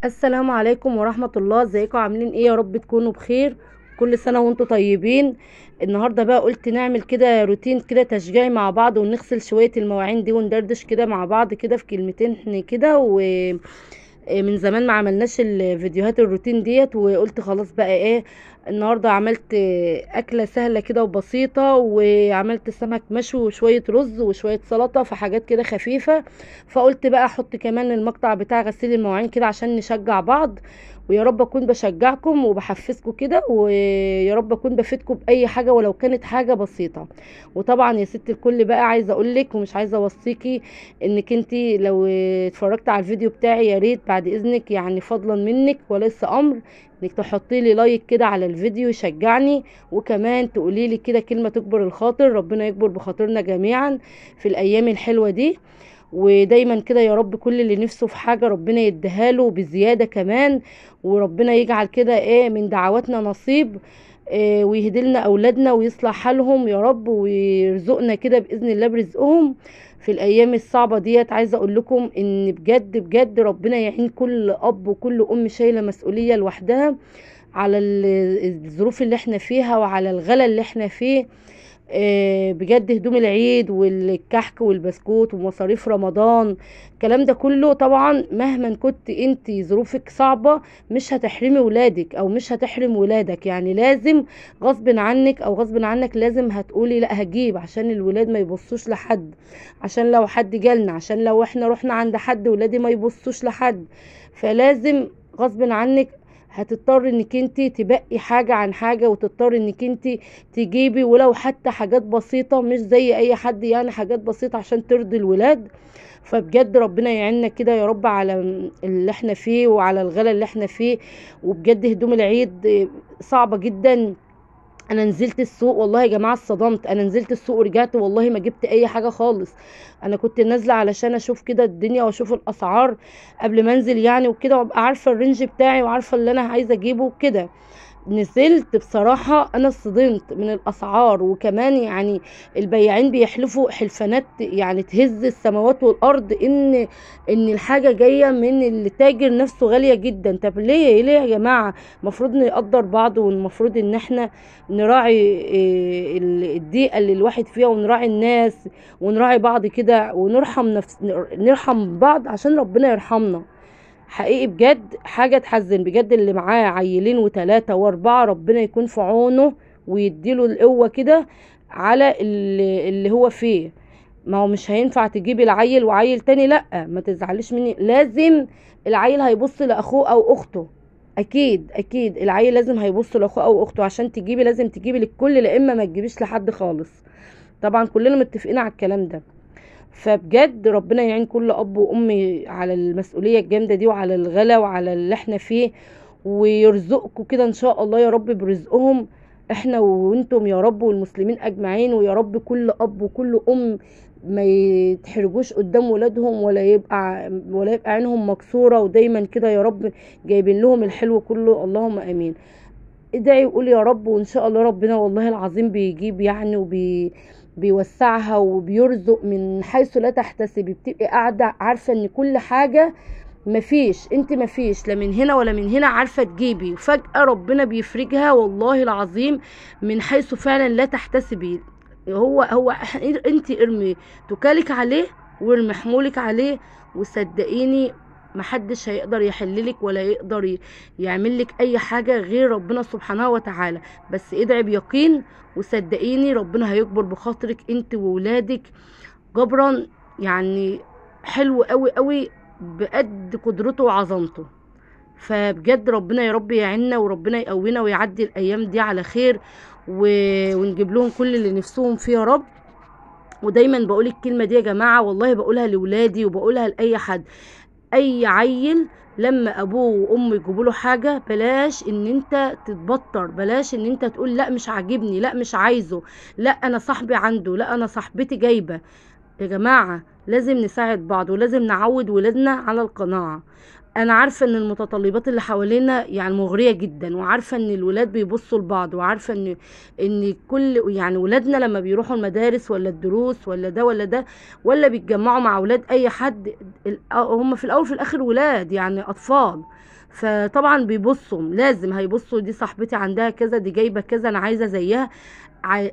السلام عليكم ورحمة الله. ازيكم عاملين ايه؟ يا رب تكونوا بخير. كل سنة وانتم طيبين. النهاردة بقى قلت نعمل كده روتين كده تشجيعي مع بعض، ونغسل شوية المواعين دي وندردش كده مع بعض كده في كلمتين كده. من زمان ما عملناش الفيديوهات الروتين ديت، وقلت خلاص بقى ايه. النهارده عملت اكله سهله كده وبسيطه، وعملت سمك مشوي وشويه رز وشويه سلطه، في حاجات كده خفيفه. فقلت بقى احط كمان المقطع بتاع غسيل المواعين كده عشان نشجع بعض. ويا رب اكون بشجعكم وبحفزكم كده، ويا رب اكون بفيدكم باي حاجه ولو كانت حاجه بسيطه. وطبعا يا ست الكل بقى عايزه اقولك ومش عايزه اوصيكي انك انتي لو اتفرجت على الفيديو بتاعي يا ريت بعد اذنك، يعني فضلا منك وليس امر، انك تحطي لي لايك كده على الفيديو يشجعني. وكمان تقولي لي كده كلمه تكبر الخاطر، ربنا يكبر بخاطرنا جميعا في الايام الحلوه دي. ودايما كده يا رب كل اللي نفسه في حاجه ربنا يديهاله بزياده كمان. وربنا يجعل كده ايه من دعواتنا نصيب. ويهدلنا اولادنا ويصلح حالهم يا رب، ويرزقنا كده باذن الله برزقهم في الايام الصعبه ديت. عايزه اقول لكم ان بجد بجد ربنا يعين كل اب وكل ام شايله مسؤوليه لوحدها على الظروف اللي احنا فيها وعلى الغلا اللي احنا فيه. بجد هدوم العيد والكحك والبسكوت ومصاريف رمضان، الكلام ده كله طبعا مهما كنت انت ظروفك صعبة مش هتحرمي ولادك او مش هتحرم ولادك، يعني لازم غصب عنك او غصب عنك لازم هتقولي لا هجيب عشان الولاد ما يبصوش لحد، عشان لو حد جالنا، عشان لو احنا رحنا عند حد ولادي ما يبصوش لحد. فلازم غصب عنك هتضطر انك انت تبقي حاجة عن حاجة، وتضطر انك انت تجيبي ولو حتى حاجات بسيطة مش زي اي حد، يعني حاجات بسيطة عشان ترضي الولاد. فبجد ربنا يعيننا كده يا رب على اللي احنا فيه وعلى الغلا اللي احنا فيه. وبجد هدوم العيد صعبة جدا. انا نزلت السوق والله يا جماعه اتصدمت، انا نزلت السوق ورجعت والله ما جبت اي حاجه خالص. انا كنت نازله علشان اشوف كده الدنيا واشوف الاسعار قبل ما انزل يعني وكده، وابقى عارفه الرينج بتاعي وعارفه اللي انا عايزه اجيبه وكده. نزلت بصراحة أنا اتصدمت من الأسعار، وكمان يعني البياعين بيحلفوا حلفانات يعني تهز السماوات والأرض إن الحاجة جاية من التاجر نفسه غالية جدا. طب ليه يا جماعة؟ المفروض نقدر بعض، والمفروض إن احنا نراعي الضيقة اللي الواحد فيها، ونراعي الناس ونراعي بعض كده، ونرحم نرحم بعض عشان ربنا يرحمنا. حقيقي بجد حاجة تحزن بجد، اللي معاه عيلين وثلاثة واربعة ربنا يكون في عونه ويديله القوة كده على اللي هو فيه. ما هو مش هينفع تجيبي العيل وعيل تاني، لأ ما تزعليش مني، لازم العيل هيبص لأخوه أو أخته. أكيد أكيد العيل لازم هيبص لأخوه أو أخته، عشان تجيبي لازم تجيبي للكل، لا إما ما تجيبيش لحد خالص. طبعا كلنا متفقين على الكلام ده. فبجد ربنا يعين كل اب وام على المسؤوليه الجامده دي وعلى الغلا وعلى اللي احنا فيه، ويرزقكم كده ان شاء الله يا رب برزقهم احنا وانتم يا رب، والمسلمين اجمعين. ويا رب كل اب وكل ام ما يتحرجوش قدام ولادهم، ولا يبقى عينهم مكسوره، ودايما كده يا رب جايبين لهم الحلو كله. اللهم امين. ادعي وقولي يا رب، وان شاء الله ربنا والله العظيم بيجيب يعني بيوسعها وبيرزق من حيث لا تحتسبي. بتبقي قاعده عارفه ان كل حاجه مفيش لا من هنا ولا من هنا عارفه تجيبي، وفجاه ربنا بيفرجها والله العظيم من حيث فعلا لا تحتسبي. هو انت ارمي توكلك عليه وارمي حمولك عليه، وصدقيني محدش هيقدر يحللك ولا يقدر يعملك اي حاجة غير ربنا سبحانه وتعالى. بس ادعي بيقين، وصدقيني ربنا هيكبر بخاطرك انت وولادك جبرا، يعني حلو قوي قوي بقد قدرته وعظمته. فبجد ربنا يا رب يعيننا، وربنا يقوينا ويعدي الايام دي على خير، ونجيب لهم كل اللي نفسهم فيه يا رب. ودايما بقول الكلمة دي يا جماعة، والله بقولها لولادي وبقولها لأي حد. اي عيل لما ابوه وامه يجيبوا له حاجه بلاش ان انت تتبطر، بلاش ان انت تقول لا مش عاجبني، لا مش عايزه، لا انا صاحبي عنده، لا انا صاحبتي جايبه. يا جماعه لازم نساعد بعض، ولازم نعود ولادنا على القناعه. انا عارفه ان المتطلبات اللي حوالينا يعني مغريه جدا، وعارفه ان الولاد بيبصوا لبعض، وعارفه ان كل يعني ولادنا لما بيروحوا المدارس ولا الدروس ولا ده ولا ده، ولا بيتجمعوا مع ولاد اي حد، هم في الاول في الاخر ولاد يعني اطفال. فطبعا بيبصوا، لازم هيبصوا دي صاحبتي عندها كذا، دي جايبه كذا، انا عايزه زيها.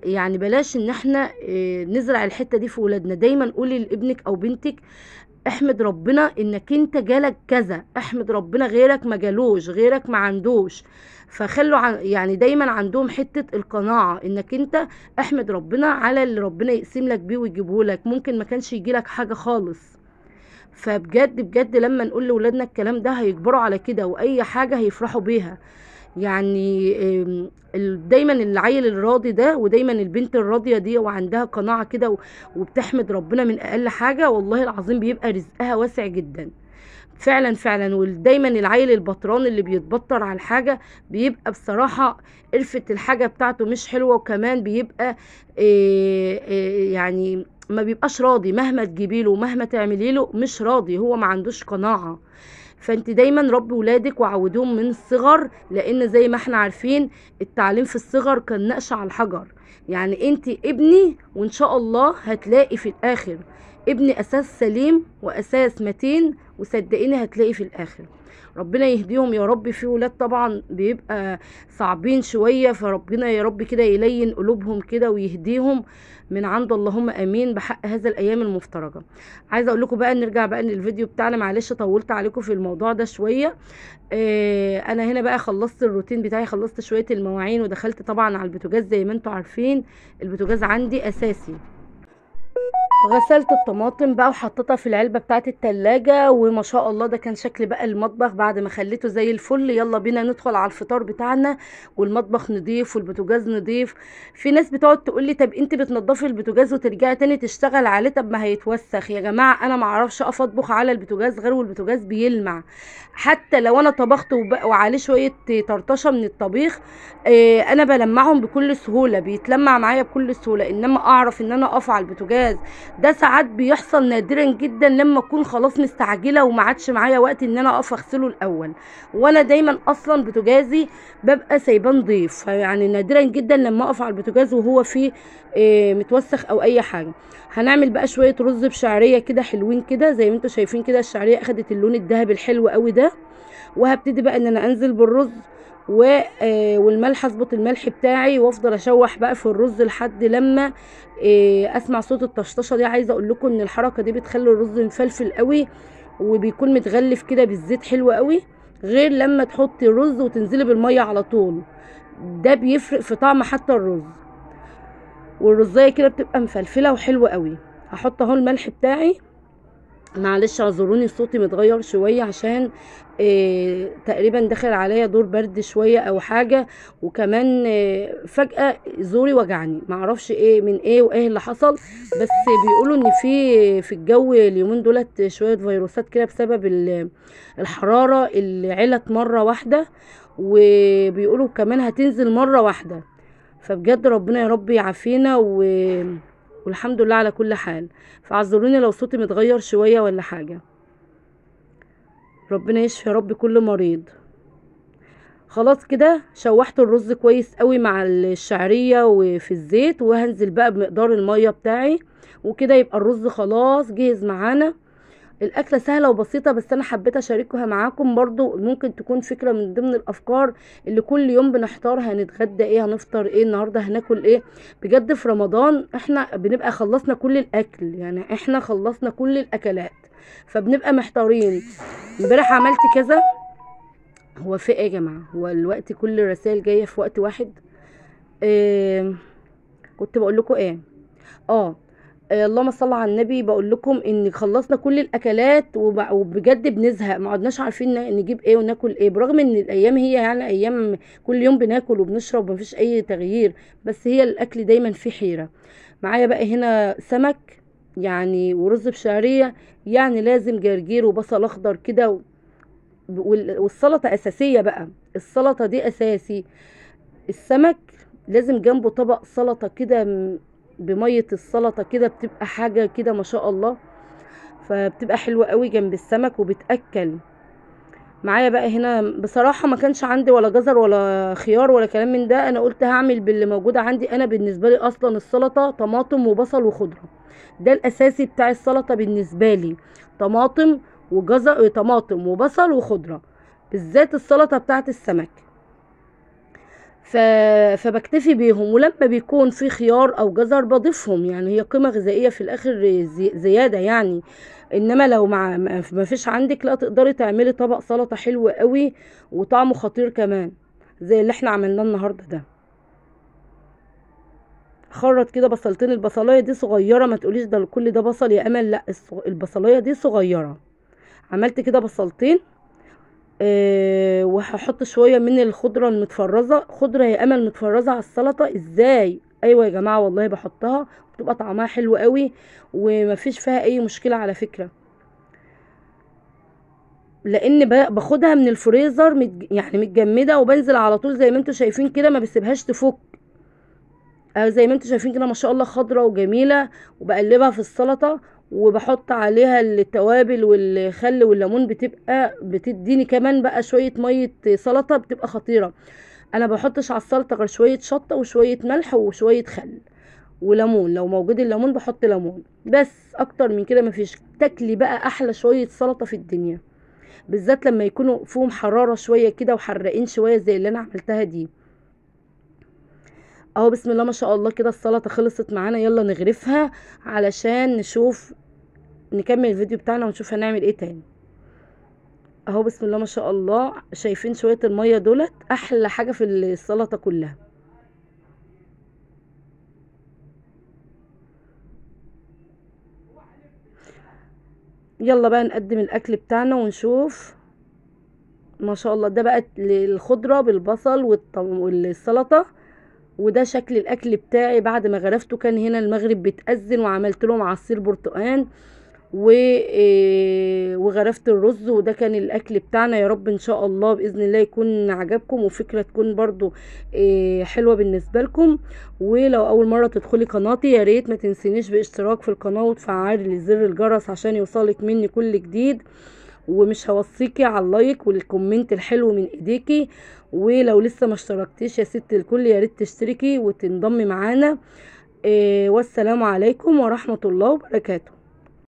يعني بلاش ان احنا نزرع الحته دي في ولادنا. دايما قولي لابنك او بنتك احمد ربنا انك انت جالك كذا، احمد ربنا غيرك ما جالوش، غيرك ما عندوش. فخلوا يعني دايما عندهم حتة القناعة انك انت احمد ربنا على اللي ربنا يقسم لك بيه ويجيبه لك، ممكن ما كانش يجي لك حاجة خالص. فبجد بجد لما نقول لولادنا الكلام ده هيكبروا على كده، واي حاجة هيفرحوا بيها. يعني دايما العيل الراضي ده، ودايما البنت الراضية دي وعندها قناعة كده وبتحمد ربنا من اقل حاجة، والله العظيم بيبقى رزقها واسع جدا فعلا فعلا. ودايما العيل البطران اللي بيتبطر على الحاجة بيبقى بصراحة قرفة الحاجة بتاعته مش حلوة، وكمان بيبقى يعني ما بيبقاش راضي، مهما تجيبيله ومهما تعمليله مش راضي، هو ما عندوش قناعة. فانت دايما ربي ولادك وعودوهم من الصغر، لان زي ما احنا عارفين التعليم في الصغر كان نقش على الحجر. يعني انت ابني وان شاء الله هتلاقي في الاخر ابني اساس سليم واساس متين، وصدقيني هتلاقي في الاخر. ربنا يهديهم يا رب. في ولاد طبعا بيبقى صعبين شوية، فربنا يا رب كده يلين قلوبهم كده ويهديهم من عند، اللهم امين، بحق هذا الايام المفترجه. عايزه اقول لكم بقى نرجع بقى للفيديو بتاعنا، معلش طولت عليكم في الموضوع ده شويه. انا هنا بقى خلصت الروتين بتاعي، خلصت شويه المواعين ودخلت طبعا على البوتاجاز. زي ما انتم عارفين البوتاجاز عندي اساسي. غسلت الطماطم بقى وحطيتها في العلبة بتاعت التلاجة، وما شاء الله ده كان شكل بقى المطبخ بعد ما خليته زي الفل. يلا بينا ندخل على الفطار بتاعنا، والمطبخ نضيف والبوتاجاز نضيف. في ناس بتقعد تقول لي طب انت بتنضفي البوتاجاز وترجعي تاني تشتغل عليه، طب ما هيتوسخ. يا جماعة انا ما اعرفش اقف اطبخ على البوتاجاز غير والبوتاجاز بيلمع. حتى لو انا طبخت وعليه شوية طرطشة من الطبيخ، انا بلمعهم بكل سهولة، بيتلمع معايا بكل سهولة. انما اعرف ان انا اقف على البوتاجاز ده ساعات بيحصل نادرا جدا، لما اكون خلاص مستعجله وما عادش معايا وقت ان انا اقف اغسله الاول. وانا دايما اصلا بوتاجازي ببقى سايباه نضيف، يعني نادرا جدا لما اقف على البوتاجاز وهو فيه متوسخ او اي حاجه. هنعمل بقى شويه رز بشعريه كده حلوين كده زي ما انتم شايفين كده، الشعريه اخدت اللون الذهبي الحلو قوي ده. وهبتدي بقى ان انا انزل بالرز والملح، اظبط الملح بتاعي وافضل اشوح بقى في الرز لحد لما اسمع صوت الطشطشه دي. عايزه اقول لكم ان الحركه دي بتخلي الرز مفلفل قوي، وبيكون متغلف كده بالزيت حلو قوي، غير لما تحطي الرز وتنزلي بالميه على طول. ده بيفرق في طعم حتى الرز، والرزايه كده بتبقى مفلفله وحلوه قوي. هحط اهو الملح بتاعي. معلش اعذروني صوتي متغير شويه عشان تقريبا داخل عليا دور برد شويه او حاجه، وكمان فجاه زوري وجعني، معرفش ايه من ايه وايه اللي حصل. بس بيقولوا ان في الجو اليومين دولت شويه فيروسات كده بسبب الحراره اللي علت مره واحده، وبيقولوا كمان هتنزل مره واحده. فبجد ربنا يا رب يعافينا والحمد لله على كل حال. فاعذروني لو صوتي متغير شوية ولا حاجة. ربنا يشفي يا رب كل مريض. خلاص كده شوحت الرز كويس قوي مع الشعرية وفي الزيت، وهنزل بقى بمقدار المية بتاعي، وكده يبقى الرز خلاص جهز معانا. الاكله سهله وبسيطه، بس انا حبيت اشاركها معاكم برضو، ممكن تكون فكره من ضمن الافكار اللي كل يوم بنحتار هنتغدى ايه، هنفطر ايه، النهارده هناكل ايه. بجد في رمضان احنا بنبقى خلصنا كل الاكل، يعني احنا خلصنا كل الاكلات، فبنبقى محتارين امبارح عملت كذا. هو في ايه يا جماعه؟ هو الوقت كل الرسائل جايه في وقت واحد. كنت بقول لكم ايه؟ اللهم صل على النبي. بقول لكم ان خلصنا كل الاكلات وبجد بنزهق، ما عدناش عارفين نجيب ايه وناكل ايه، برغم ان الايام هي يعني ايام كل يوم بناكل وبنشرب ومفيش اي تغيير، بس هي الاكل دايما فيه حيرة. معايا بقى هنا سمك يعني ورز بشعرية، يعني لازم جرجير وبصل اخضر كده والسلطة اساسية بقى، السلطة دي اساسي. السمك لازم جنبه طبق سلطة كده بمية السلطة كده، بتبقى حاجة كده ما شاء الله، فبتبقى حلوة قوي جنب السمك وبتأكل. معايا بقى هنا بصراحة ما كانش عندي ولا جزر ولا خيار ولا كلام من ده، انا قلت هعمل باللي موجود عندي. انا بالنسبة لي اصلا السلطة طماطم وبصل وخضرة، ده الاساسي بتاع السلطة بالنسبة لي. طماطم وجزر، طماطم وبصل وخضرة، بالذات السلطة بتاعت السمك. ف... فبكتفي بيهم، ولما بيكون في خيار او جزر بضيفهم، يعني هي قيمة غذائية في الاخر زيادة يعني. انما لو ما فيش عندك، لا تقدري تعملي طبق سلطة حلو قوي وطعمه خطير كمان، زي اللي احنا عملناه النهاردة ده. خرط كده بصلتين، البصلايه دي صغيرة، ما تقوليش ده كل ده بصل يا امل، لا البصلايه دي صغيرة. عملت كده بصلتين. وهحط شويه من الخضره المتفرزه. خضره يا امل متفرزه على السلطه ازاي؟ ايوه يا جماعه والله بحطها، بتبقى طعمها حلو قوي ومفيش فيها اي مشكله على فكره. لان باخدها من الفريزر يعني متجمده، وبنزل على طول زي ما انتم شايفين كده، ما بسيبهاش تفك. زي ما انتم شايفين كده ما شاء الله خضره وجميله. وبقلبها في السلطه، وبحط عليها التوابل والخل والليمون، بتديني كمان بقى شويه ميه سلطه، بتبقى خطيره. انا بحطش على السلطه غير شويه شطه وشويه ملح وشويه خل وليمون، لو موجود الليمون بحط ليمون، بس اكتر من كده مفيش. تاكلي بقى احلى شويه سلطه في الدنيا، بالذات لما يكونوا فيهم حراره شويه كده وحرقين شويه زي اللي انا عملتها دي. اهو بسم الله ما شاء الله كده السلطه خلصت معانا. يلا نغرفها علشان نشوف، نكمل الفيديو بتاعنا ونشوف هنعمل ايه تاني. اهو بسم الله ما شاء الله، شايفين شويه الميه دولت احلى حاجه في السلطه كلها. يلا بقى نقدم الاكل بتاعنا ونشوف. ما شاء الله، ده بقى الخضره بالبصل والسلطه. وده شكل الاكل بتاعي بعد ما غرفته. كان هنا المغرب بتأذن وعملت لهم عصير برتقان وغرفت الرز، وده كان الاكل بتاعنا. يا رب ان شاء الله باذن الله يكون عجبكم، وفكره تكون برضو حلوه بالنسبه لكم. ولو اول مره تدخلي قناتي، يا ريت ما تنسينيش باشتراك في القناه وتفعلي زر الجرس عشان يوصلك مني كل جديد. ومش هوصيكي على اللايك والكومنت الحلو من ايديكي. ولو لسه ما اشتركتيش يا ست الكل، يا ريت تشتركي وتنضمي معانا. والسلام عليكم ورحمه الله وبركاته.